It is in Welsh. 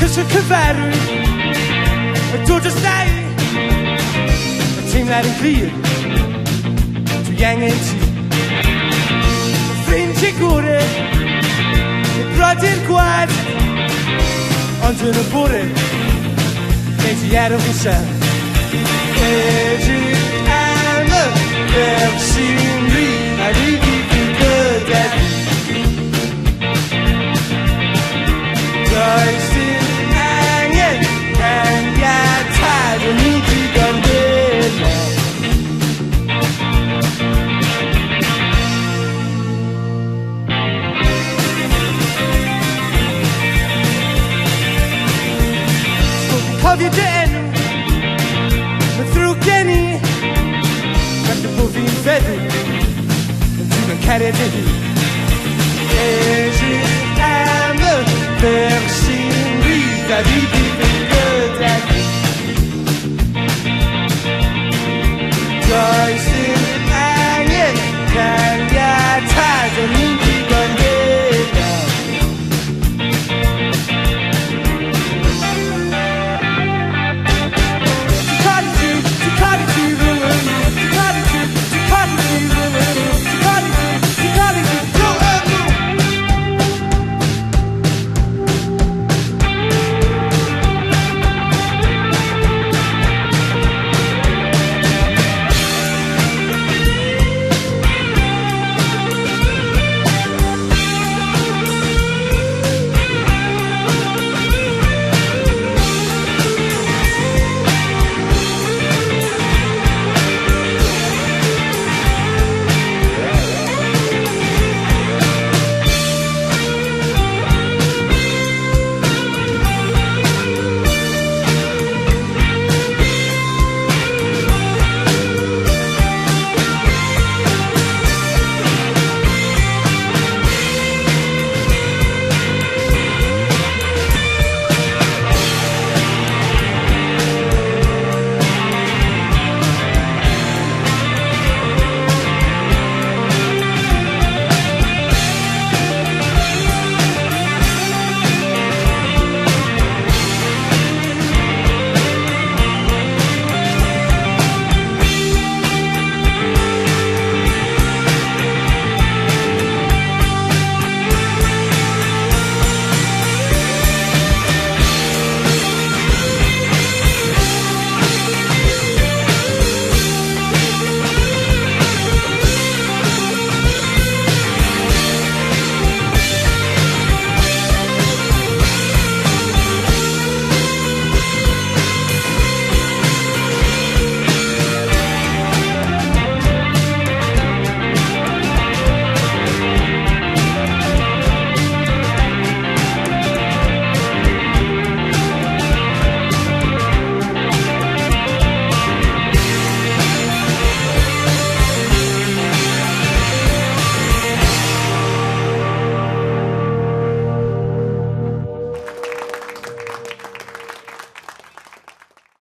så cyfarw y dod os dau y teimlad yn glir dwi angen ti ffrind i gore i brodyr gwad ond yn y bore neu ti ar o fisel edrych am y ferch sy'n ri a ni gyd yn gyda fi does dim angen caniatad yn ni digon bella cofio dy enw mae'n ddrwg gen i falle bod fi'n feddwl yn dwi'n yn cariad i hi edrych am y ferch sy'n ri a fi